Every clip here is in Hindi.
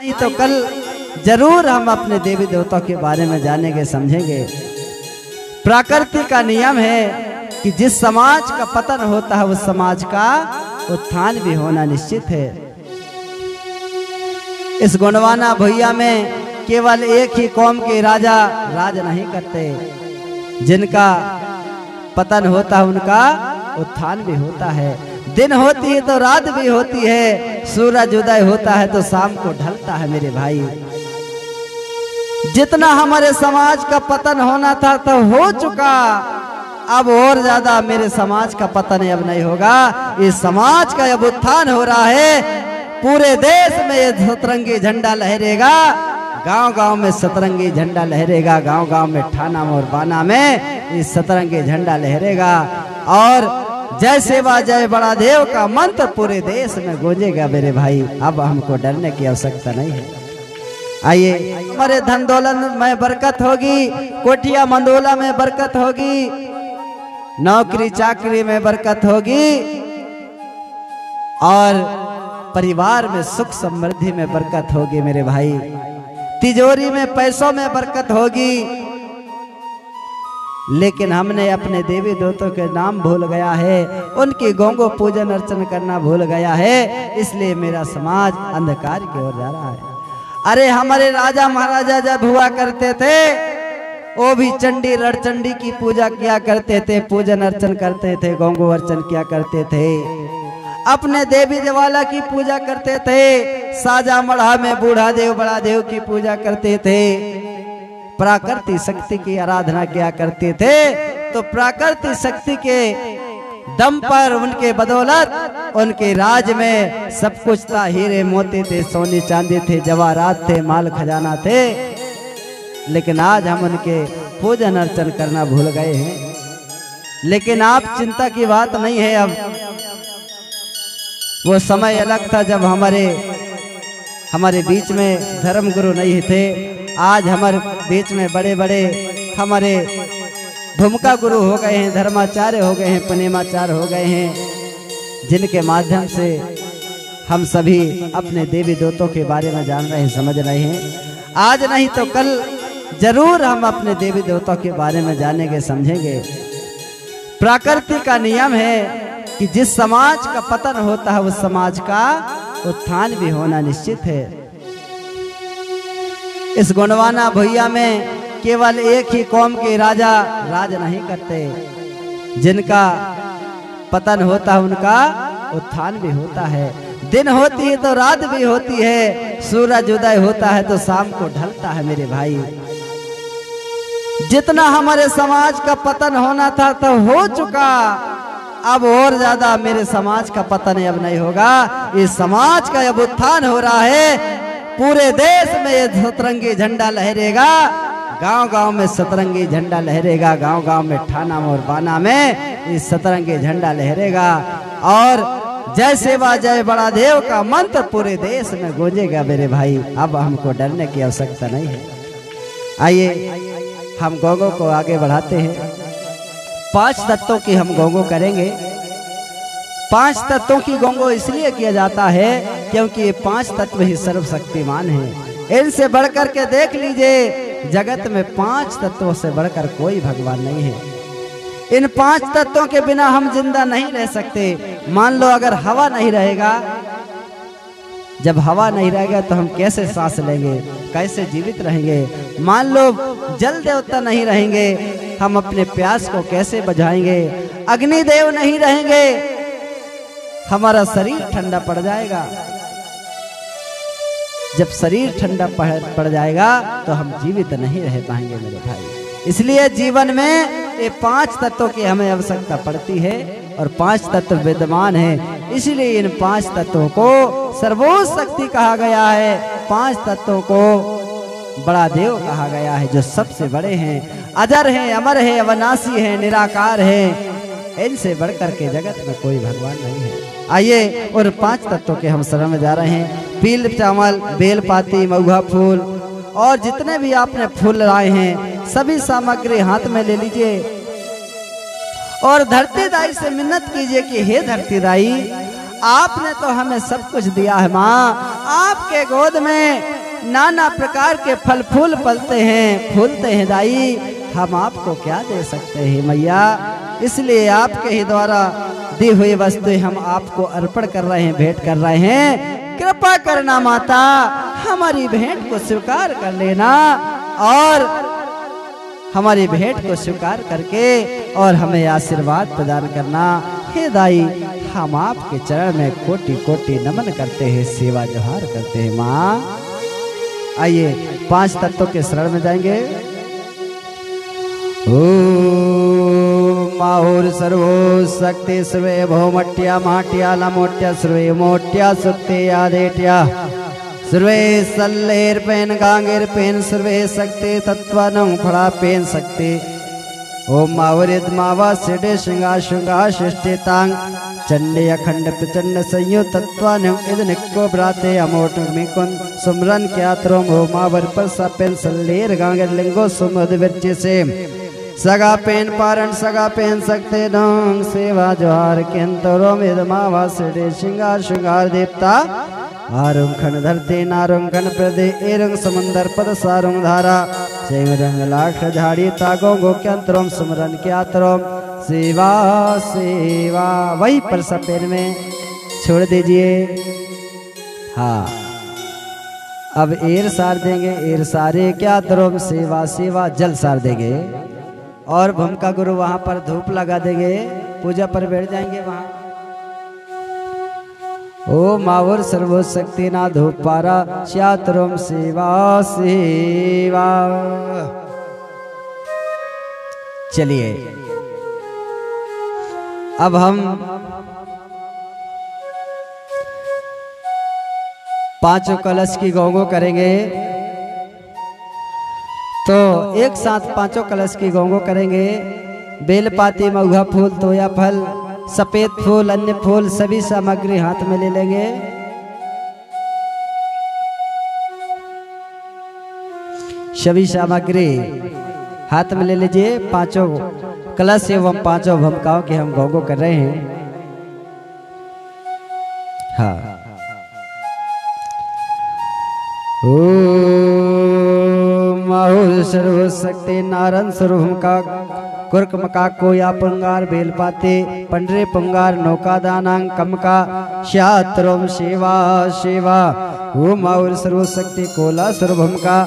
नहीं तो कल जरूर हम अपने देवी देवताओं के बारे में जानेंगे समझेंगे। प्रकृति का नियम है कि जिस समाज का पतन होता है उस समाज का उत्थान भी होना निश्चित है। इस गुणवाना भुइया में केवल एक ही कौम के राजा राज नहीं करते, जिनका पतन होता है उनका उत्थान भी होता है। दिन होती है तो रात भी होती है, सूरज उदय होता है तो शाम को ढलता है मेरे भाई। जितना हमारे समाज का पतन होना था तो हो चुका, अब और ज्यादा मेरे समाज का पतन अब नहीं होगा। इस समाज का अब उत्थान हो रहा है। पूरे देश में ये सतरंगी झंडा लहरेगा, गांव-गांव में सतरंगी झंडा लहरेगा, गांव-गांव में ठाना और बाना में इस सतरंगी झंडा लहरेगा। और जय सेवा जय बड़ा देव का मंत्र पूरे देश में गूंजेगा मेरे भाई। अब हमको डरने की आवश्यकता नहीं है। आइए, हमारे धन दौलत में बरकत होगी, कोठिया मंडोला में बरकत होगी, नौकरी चाकरी में बरकत होगी और परिवार में सुख समृद्धि में बरकत होगी मेरे भाई। तिजोरी में पैसों में बरकत होगी। लेकिन हमने अपने देवी देवताओं के नाम भूल गया है, उनकी गौंगो पूजन अर्चन करना भूल गया है, इसलिए मेरा समाज अंधकार की ओर जा रहा है। अरे हमारे राजा महाराजा जब हुआ करते थे वो भी चंडी रणचंडी की पूजा किया करते थे, पूजन अर्चन करते थे, गौंगो अर्चन किया करते थे, अपने देवी देवाला की पूजा करते थे, साजा मढ़ा में बूढ़ा देव बड़ा देव की पूजा करते थे, प्राकृतिक शक्ति की आराधना किया करते थे। तो प्राकृतिक शक्ति के दम पर उनके बदौलत उनके राज में सब कुछ था, हीरे मोती थे, सोने चांदी थे, जवाहरात थे, माल खजाना थे। लेकिन आज हम उनके पूजन अर्चन करना भूल गए हैं। लेकिन आप चिंता की बात नहीं है, अब वो समय अलग था जब हमारे बीच में धर्म गुरु नहीं थे। आज हमारे बीच में बड़े बड़े हमारे भूमिका गुरु हो गए हैं, धर्माचार्य हो गए हैं, पनेमाचार्य हो गए हैं, जिनके माध्यम से हम सभी अपने देवी देवताओं के बारे में जान रहे हैं, समझ रहे हैं। आज नहीं तो कल जरूर हम अपने देवी देवताओं के बारे में जानेंगे समझेंगे। प्रकृति का नियम है कि जिस समाज का पतन होता है उस समाज का उत्थान भी होना निश्चित है। इस गुणवाना भुइया में केवल एक ही कौम के राजा राज नहीं करते, जिनका पतन होता है उनका उत्थान भी होता है। दिन होती है तो रात भी होती है, सूरज उदय होता है तो शाम को ढलता है मेरे भाई। जितना हमारे समाज का पतन होना था तो हो चुका, अब और ज्यादा मेरे समाज का पतन अब नहीं होगा। इस समाज का अब उत्थान हो रहा है। पूरे देश में ये सतरंगी झंडा लहरेगा, गांव-गांव में सतरंगी झंडा लहरेगा, गांव-गांव में ठाना और बाना में इस सतरंगी झंडा लहरेगा। और जय सेवा जय बड़ा देव का मंत्र पूरे देश में गूंजेगा मेरे भाई। अब हमको डरने की आवश्यकता नहीं है। आइए, हम गौगो को आगे बढ़ाते हैं। 5 तत्वों की हम गौगो करेंगे। 5 तत्वों की गौगो इसलिए किया जाता है क्योंकि ये 5 तत्व ही सर्वशक्तिमान हैं। इनसे बढ़कर के देख लीजिए, जगत में 5 तत्वों से बढ़कर कोई भगवान नहीं है। इन 5 तत्वों के बिना हम जिंदा नहीं रह सकते। मान लो अगर हवा नहीं रहेगा, जब हवा नहीं रहेगा तो हम कैसे सांस लेंगे, कैसे जीवित रहेंगे। मान लो जल देवता नहीं रहेंगे, हम अपने प्यास को कैसे बुझाएंगे। अग्निदेव नहीं रहेंगे, हमारा शरीर ठंडा पड़ जाएगा। जब शरीर ठंडा पड़ जाएगा तो हम जीवित नहीं रह पाएंगे मेरे भाई। इसलिए जीवन में ये 5 तत्वों की हमें आवश्यकता पड़ती है और 5 तत्व विद्यमान हैं। इसलिए इन 5 तत्वों को सर्वोच्च शक्ति कहा गया है। 5 तत्वों को बड़ा देव कहा गया है, जो सबसे बड़े हैं, अजर हैं, अमर हैं, अविनाशी हैं, निराकार हैं। इनसे बढ़कर के जगत में कोई भगवान नहीं है। आइए, और 5 तत्वों के हम शरण में जा रहे हैं। पील चावल, बेलपाती, महुआ फूल और जितने भी आपने फूल लाए हैं, सभी सामग्री हाथ में ले लीजिए और धरती दाई से मिन्नत कीजिए कि हे धरती दाई, आपने तो हमें सब कुछ दिया है माँ। आपके गोद में नाना प्रकार के फल फूल पलते हैं, फूलते हैं दाई, हम आपको क्या दे सकते हैं मैया। इसलिए आपके ही द्वारा दी हुई वस्तुएं हम आपको अर्पण कर रहे हैं, भेंट कर रहे हैं। कृपा करना माता, हमारी भेंट को स्वीकार कर लेना और हमारी भेंट को स्वीकार करके और हमें आशीर्वाद प्रदान करना। हे दाई, हम आपके चरण में कोटि कोटि नमन करते हैं, सेवा जोहार करते हैं माँ। आइए 5 तत्वों के शरण में जाएंगे। माहुर सर्वो शक्ति सर्वे भौमट्या माट्या नमोट्या सर्वे मोट्या सुक्ते आदेट्या सर्वे सल्लेर पेन गांगेर पेन सर्वे शक्ति तत्वानं फड़ा पेन शक्ति। ओम मावरिद मावा सिडे श्रृंगार श्रृंगार सृष्टितांग चंडे अखंड प्रचंड संयुक्त तत्वानं इद निको ब्राते अमोट मिकुन सुमरन क्या त्रोम हो मावर पर सपेन सल्लेर गांगेर लिंगो सुमद विरचे से सगा पेन पारण सगा पेन सकते नंग सेवा जोहार केंतरो मिद मावा सिडे श्रृंगार श्रृंगार देवता आरुंग खन धरते नारुंग खन प्रदे एरंग समंदर पद सारुंग धारा सेव रंग लाख झाड़ी तागो गोक्यंतरोम सुमरन क्यातरोम सेवा सेवा। वही पर सपेन में छोड़ दीजिए। हाँ, अब एर सार देंगे, एर सारे क्या तरोम सेवा सेवा जल सार देंगे और भूमिका गुरु वहां पर धूप लगा देंगे, पूजा पर बैठ जाएंगे वहां। ओ मावर सर्वशक्ति ना धूप पारा श्यातरम सेवा सेवा। चलिए अब हम 5 कलश की गौगो करेंगे। तो एक साथ 5 कलश की गौगो करेंगे। बेलपाती, महुआ फूल, तोया फल, सफेद फूल, अन्य फूल सभी सामग्री हाथ में ले लेंगे। सभी सामग्री हाथ में ले लीजिए। 5 कलश एवं 5 भूमिकाओं की हम गौगो कर रहे हैं। हाँ, माहुर सर्वशक्ति नारन सर्वम का कुर्क मका कोया पंगार बेलपाते पंडरे पंगार नौका दानांग कमका श्यात्रोम सेवा सेवा। वो माउर सर्वशक्ति कोला सर्वभम का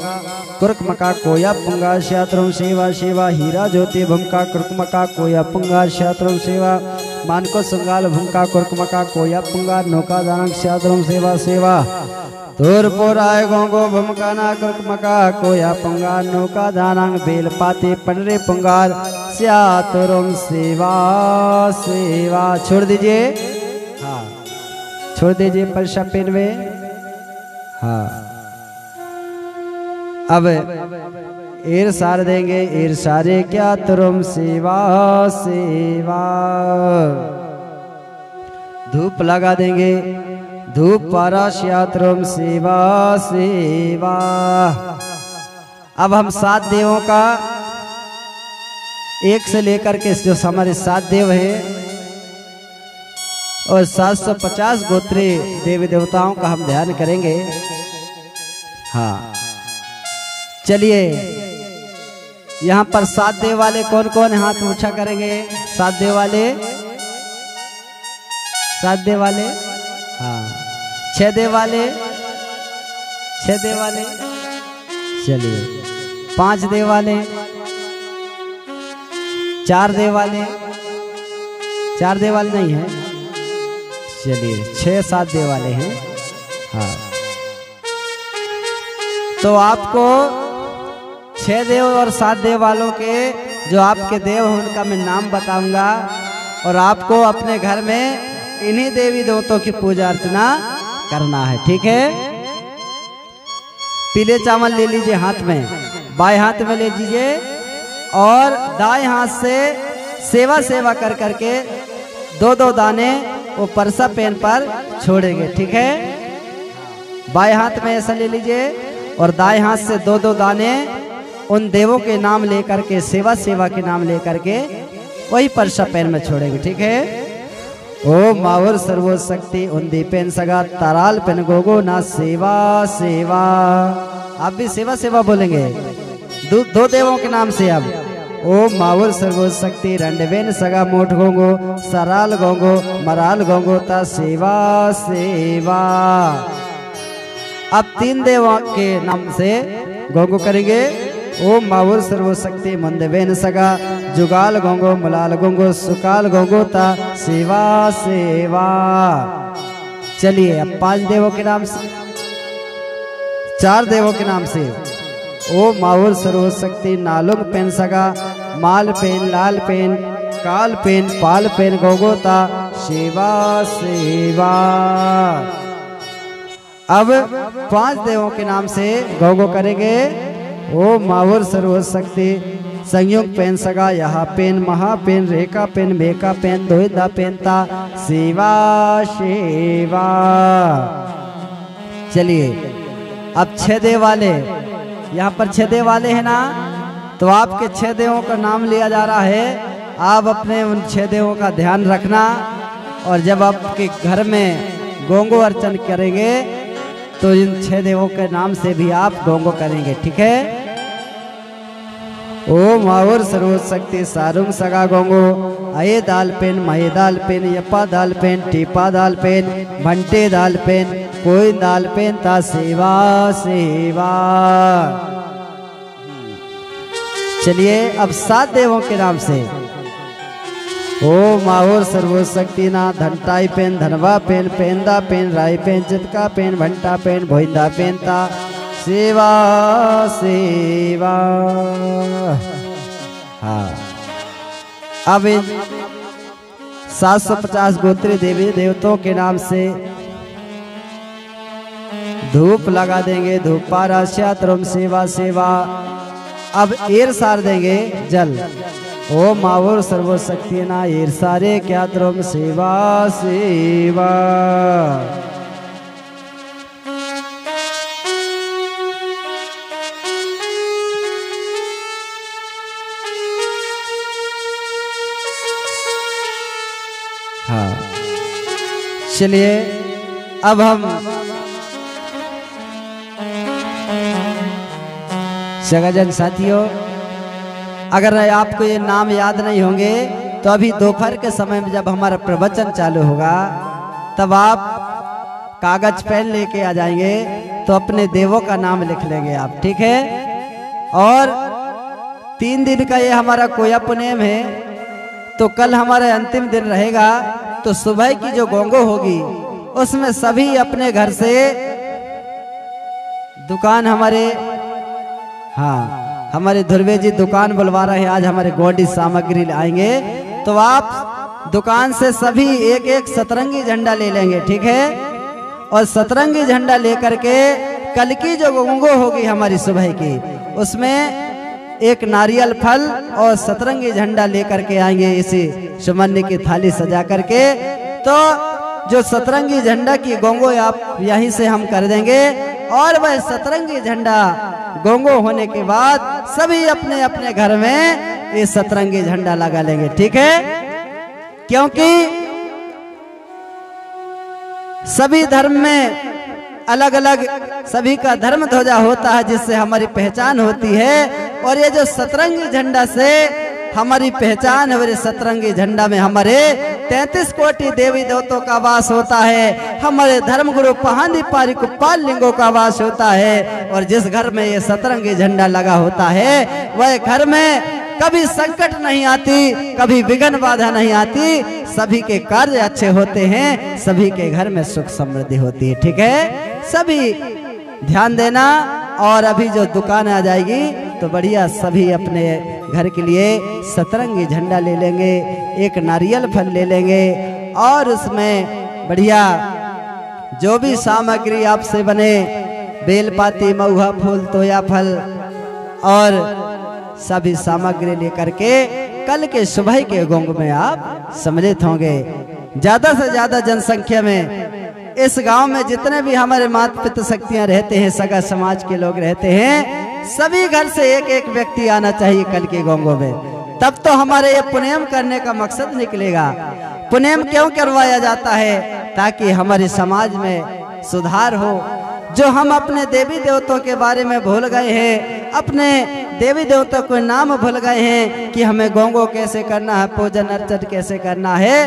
कुर्क मका कोया पंगार श्यात्रोम सेवा सेवा। हीरा ज्योति भूमका कुर्क मका कोया पंगार श्यात्रोम सेवा। मानको संगाल भूमका कुर्क मका कोया पंगार नौका दानांग श्यात्रोम सेवा सेवा। तोर पोराय गोंगो भूमकाना कुर्क मका कोया पंगार नौका दानांग बेलपाते पंडरे पंगार श्यातरोम सेवा सेवा। छोड़ दीजिए। हाँ, छोड़ दीजिए परसा पेन में। हाँ, अब एर सार देंगे। एर सारे क्या तुरम सेवा सेवा। धूप लगा देंगे। धूप पारा श्यातरोम सेवा सेवा। अब हम 7 देवों का एक से लेकर के जो हमारे 7 देव हैं और 750 गोत्रीय देवी देवताओं का हम ध्यान करेंगे। हाँ, चलिए यहाँ पर 7 देव वाले कौन कौन हाथ ऊंचा करेंगे? 7 देव वाले, 7 देव वाले। हाँ, 6 देव वाले, 6 देव वाले। चलिए 5 देव वाले, 4 देव वाले, 4 देव वाले नहीं है। चलिए 6-7 देव वाले हैं। हाँ, तो आपको 6 देव और 7 देव वालों के जो आपके देव हैं उनका मैं नाम बताऊंगा और आपको अपने घर में इन्हीं देवी देवताओं की पूजा अर्चना करना है। ठीक है? पीले चावल ले लीजिए हाथ में, बाएं हाथ में ले लीजिए और दाएं हाथ से सेवा सेवा कर करके 2-2 दाने वो परसा पेन पर छोड़ेंगे। ठीक है? बाएं हाथ में ऐसा ले लीजिए और दाएं हाथ से 2-2 दाने उन देवों के नाम लेकर के सेवा सेवा के नाम लेकर के वही परसा पेन में छोड़ेंगे। ठीक है? ओ मावर सर्वो शक्ति उन्दी पेन सगा ताराल पेन गोगो ना सेवा सेवा। आप भी सेवा सेवा बोलेंगे दो देवों के नाम से। अब ओ मावर सर्वो शक्ति रंडवेन सगा मोट गोंगो सराल गोंगो मराल गोंगो ता सेवा सेवा। अब 3 देवों के नाम से गोंगो करेंगे। ओ मावर सर्वो शक्ति मंदवेन सगा जुगाल गोंगो मलाल गोंगो सुकाल गोंगो ता सेवा सेवा। चलिए अब 5 देवों के नाम से 4 देवों के नाम से। ओ मावर सर्व शक्ति नालुंग पेन सगा माल पेन लाल पेन काल पेन पाल पेन गोगोता सेवा सेवा। अब 5 देवों के नाम से गोगो करेंगे। ओ मावर सर्व शक्ति संयुक्त पेन सगा यहाँ पेन महा पेन रेखा पेन मेका पेन दोहिदा पेन ता सेवा सेवा। चलिए अब 6 देव वाले, यहाँ पर 6 देव वाले हैं ना, तो आपके 6 देवों का नाम लिया जा रहा है। आप अपने उन 6 देवों का ध्यान रखना और जब आपके घर में गोंगो अर्चन करेंगे तो इन 6 देवों के नाम से भी आप गोंगो करेंगे, ठीक है। ओ मावर सर्व शक्ति सारुंग सगा गोंगो अये दाल पेन महे दाल पेन यप्पा दाल पेन टीपा दाल पेन भंटे दाल पेन कोई दाल पेन ता सेवा सेवा। चलिए अब 7 देवों के नाम से। ओ मावर सर्व शक्ति ना धनटाई पेन धनवा पेन पेंदा पेन राय पेन चितका पेन भंटा पेन भोइंदा पेन ता सेवा सेवा। हाँ अब 750 गोत्री देवी देवताओं के नाम से धूप लगा देंगे। धूपारा श्यात्रम सेवा सेवा। अब एर सार देंगे जल। ओ मावर सर्व शक्ति ना एर सारे क्या त्रम सेवा सेवा। हाँ चलिए अब हम जगजन साथियों, अगर आपको ये नाम याद नहीं होंगे तो अभी दोपहर के समय में जब हमारा प्रवचन चालू होगा तब आप कागज पेन लेके आ जाएंगे तो अपने देवों का नाम लिख लेंगे आप, ठीक है। और 3 दिन का ये हमारा कोया पुनेम है, तो कल हमारा अंतिम दिन रहेगा। तो सुबह की जो गोंगो होगी उसमें सभी अपने घर से दुकान हमारे ध्रुवे जी दुकान बुलवा रहे हैं, आज हमारे गोडी सामग्री आएंगे। तो आप दुकान से सभी एक एक सतरंगी झंडा ले लेंगे, ठीक है। और सतरंगी झंडा लेकर के कल की जो गोंगो होगी हमारी सुबह की, उसमें एक नारियल फल और सतरंगी झंडा लेकर के आएंगे। इसी सुमन्य की थाली सजा करके तो जो सतरंगी झंडा की गोंगो आप यहीं से हम कर देंगे। और वह सतरंगी झंडा गोंगो होने के बाद सभी अपने अपने घर में ये सतरंगी झंडा लगा लेंगे, ठीक है। क्योंकि सभी धर्म में अलग अलग सभी का धर्म ध्वजा होता है जिससे हमारी पहचान होती है। और ये जो सतरंगी झंडा से हमारी पहचान है, सतरंगी झंडा में हमारे 33 कोटि देवी देवताओं का वास होता है। हमारे धर्म गुरु पहानी पारी कुपाल लिंगों का वास होता है। और जिस घर में ये सतरंगी झंडा लगा होता है वह घर में कभी संकट नहीं आती, कभी विघ्न बाधा नहीं आती, सभी के कार्य अच्छे होते हैं, सभी के घर में सुख समृद्धि होती है, ठीक है। सभी ध्यान देना। और अभी जो दुकान आ जाएगी तो बढ़िया सभी अपने घर के लिए सतरंगी झंडा ले लेंगे, एक नारियल फल ले लेंगे और उसमें बढ़िया जो भी सामग्री आपसे बने, बेलपाती महुआ फूल तोया फल और सभी सामग्री लेकर के कल के सुबह के गोंग में आप सम्मिलित होंगे। ज्यादा से ज्यादा जनसंख्या में इस गांव में जितने भी हमारे माता पिता शक्तियां रहते हैं, सगा समाज के लोग रहते हैं, सभी घर से एक एक व्यक्ति आना चाहिए कल के गोंगो में। तब तो हमारे ये पुण्यम करने का मकसद निकलेगा। पुनेम क्यों करवाया जाता है? ताकि हमारे समाज में सुधार हो। जो हम अपने देवी देवताओं के बारे में भूल गए हैं, अपने देवी देवताओं को नाम भूल गए हैं कि हमें गोंगो कैसे करना है, पूजन अर्चन कैसे करना है,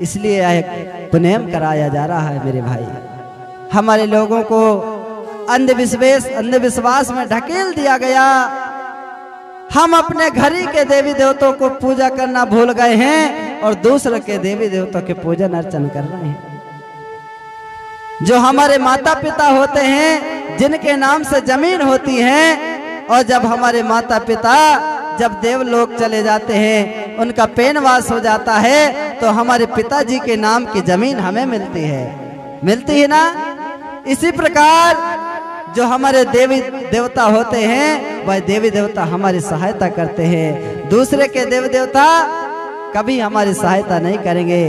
इसलिए यह पुनेम कराया जा रहा है। मेरे भाई, हमारे लोगों को अंधविश्वास में ढकेल दिया गया। हम अपने घर ही के देवी देवताओं को पूजा करना भूल गए हैं और दूसरे के देवी देवताओं के पूजन अर्चन कर रहे हैं। जो हमारे माता पिता होते हैं, जिनके नाम से जमीन होती है, और जब हमारे माता पिता जब देवलोक चले जाते हैं, उनका पेनवास हो जाता है, तो हमारे पिताजी के नाम की जमीन हमें मिलती है ना। इसी प्रकार जो हमारे देवी देवता होते हैं, वह देवी देवता हमारी सहायता करते हैं। दूसरे के देवी देवता कभी हमारी सहायता नहीं करेंगे,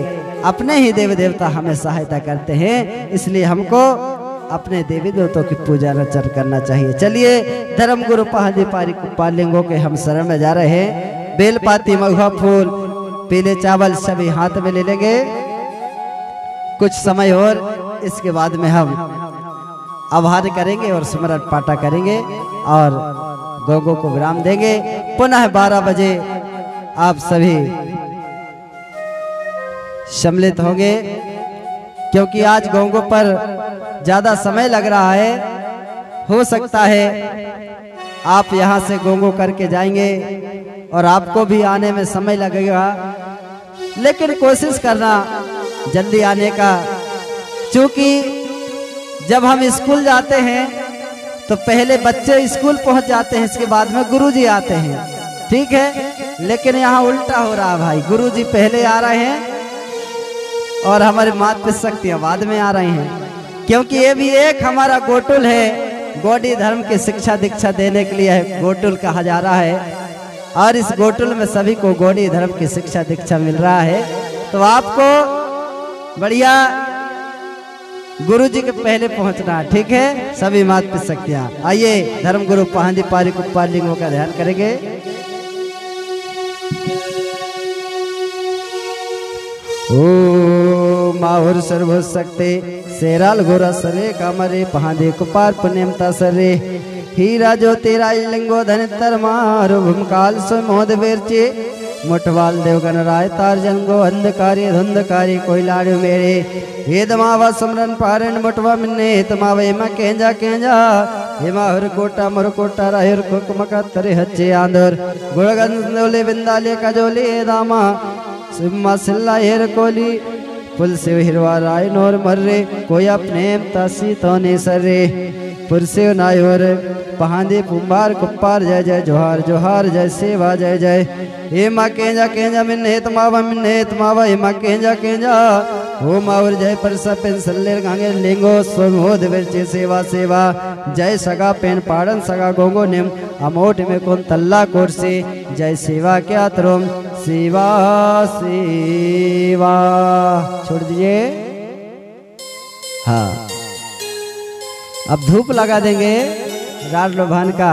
अपने ही देवी देवता हमें सहायता करते हैं। इसलिए हमको अपने देवी देवताओं की पूजा अर्चन करना चाहिए। चलिए, धर्म गुरु पहाड़ी पालिंगों के हम शरण में जा रहे हैं। बेलपाती, महुआ फूल, पीले चावल सभी हाथ में ले लेंगे। कुछ समय और इसके बाद में हम आभार करेंगे और स्मरण पाठा करेंगे और गोगो को विराम देंगे। पुनः 12 बजे आप सभी सम्मिलित होंगे, क्योंकि आज गोंगो पर ज्यादा समय लग रहा है। हो सकता है आप यहाँ से गोंगो करके जाएंगे और आपको भी आने में समय लगेगा, लेकिन कोशिश करना जल्दी आने का। क्योंकि जब हम स्कूल जाते हैं तो पहले बच्चे स्कूल पहुंच जाते हैं, इसके बाद में गुरुजी आते हैं, ठीक है। लेकिन यहाँ उल्टा हो रहा है भाई, गुरुजी पहले आ रहे हैं और हमारे माता शक्तियाँ बाद में आ रही हैं। क्योंकि ये भी एक हमारा गोटुल है, गौड़ी धर्म की शिक्षा दीक्षा देने के लिए गोटुल कहा जा रहा है, और इस गोटुल में सभी को गौड़ी धर्म की शिक्षा दीक्षा मिल रहा है। तो आपको बढ़िया गुरु जी के पहले पहुंचना, ठीक है। सभी माता शक्तियाँ, आइए धर्म गुरु पहाड़ी पालिंगों का ध्यान करेंगे। ओ माहुर सर्वशक्ति शेराल गोरा सरे कामरे पहादे कुपार पुण्यमता सरे हीरा जो तेरा लिंगो धन तरमारो भूमकाल सो मोद बेरचे मुठवाल देवगन राय तार जंगो अंधकारी धुंधकारी कोई लाड़ू मेरे हे दमावा सुमरन पारण मुठवा मिन्ने तमावा हेमा केंजा केंजा हेमा हर कोटा मर कोटा राहिर कुकमका तरे हच्चे आंदर गुणगंधोले बिंदाले कजोले दामा सिम्मा सिल्ला हेर कोली पुल से हिरवा राय नोर मर्रे कोई अपने तासी तोने सर्रे पुरसे नायोर पहांदे पुंबार कुप्पार जय जय जोहार जोहार जय सेवा जय जय हे माँ केंजा केंजा मिन्ने तमावा हे माँ केंजा केंजा हो मावर जय परसा पेन सल्लेर गांगे लेंगो स्वमोद विरचे सेवा सेवा जय सगा पेन पाड़न सगा गोंगो निम अमोट में कौन तल्ला कोर से जय सेवा क्या तरुम सेवा सेवा छोड़ दीजिए। हाँ, अब धूप लगा देंगे राज लोभान का।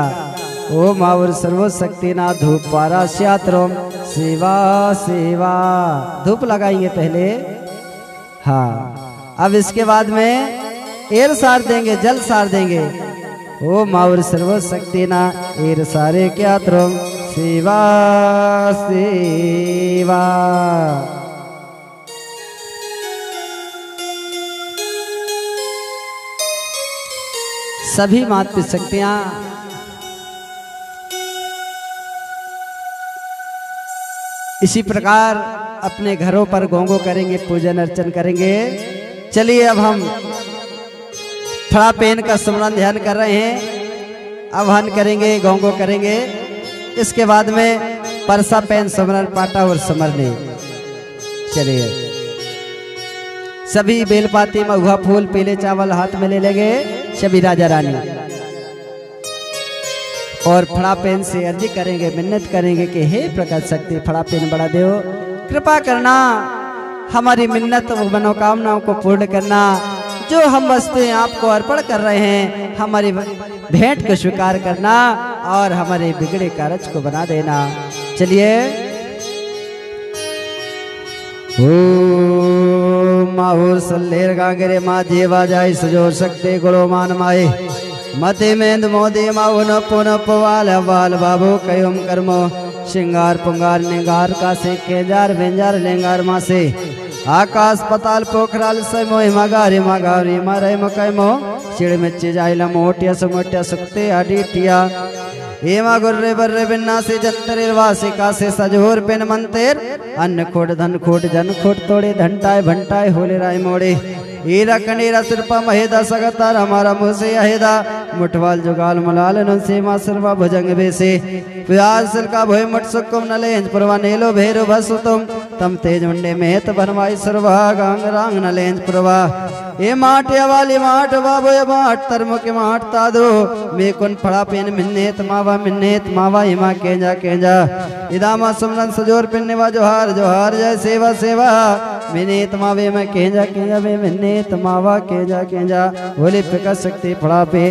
ओ मावर सर्वशक्ति ना धूप पारा श्यात्रोम सेवा सेवा धूप लगाएंगे पहले। हाँ, अब इसके बाद में एर सार देंगे, जल सार देंगे। ओ मावर सर्वशक्ति ना एर सारे क्या त्रोम सेवा सेवा। सभी माता शक्तियाँ इसी प्रकार अपने घरों पर गोंगो करेंगे, पूजन अर्चन करेंगे। चलिए, अब हम फड़ा पेन का स्मरण ध्यान कर रहे हैं। अब हन करेंगे, गोंगो करेंगे। इसके बाद में परसा पेन स्मरण पाटा और समरने। चलिए, सभी बेलपाती महुआ फूल पीले चावल हाथ में ले लेंगे सभी राजा रानी, और फड़ा पेन से अर्जी करेंगे, मिन्नत करेंगे कि हे प्रकाश शक्ति फड़ा पेन बड़ा देव, कृपा करना, हमारी मिन्नत और मनोकामनाओं को पूर्ण करना। जो हम वस्तुएं आपको अर्पण कर रहे हैं, हमारी भेंट को स्वीकार करना और हमारे बिगड़े कार्य को बना देना। चलिए, ओ माहौर सल्लेर गागरे मा जेवा जाय सजो सकते गुणो मान माए मते मेंद मोदी माउन पुन पवाल वाल बाबू कयुम कर्मो श्रृंगार पुंगार निंगार का से केजार वेंजार लेंगार मासे आकाश पताल पोखराल से मोहिमा गारी मागारी मारे मकैमो चिड़ मिच्ची जाइला मोटिया सुमोटिया सुक्ते अडीटिया हेमा गुर्रे बर्रे बिन्ना से जंतरेर वासे कासे सजोर पेन मंतेर अन्न खोट धन खोट जन खोट तोड़े घंटाए भंटाए होले राय मोड़े हीरा कनेरा सिरपा महेदा सगतार हमारा मुसे अहेदा मुठवाल जुगाल मलाल नुसे मा सिरवा भुजंग बेसे प्याज सिलका भोय मुठ सुकुम नलेंज पुरवा नेलो भेरु भसु तम तेज मुंडे मेहत बनवाई सरवा गांग रांग नलेंज पुरवा ए माटिया वाली माट बाबो ये माट तरम के माट तादो मे कुन फड़ा पेन मिन्नेत मावा हिमा केंजा केंजा इदामा सुमरन सजोर पिन्ने वा जोहार जोहार जय सेवा सेवा मिनेत मावे मैं केंजा केंजा वे मिन्नेत मावा केंजा केंजा बोले पिका सकते फड़ा पे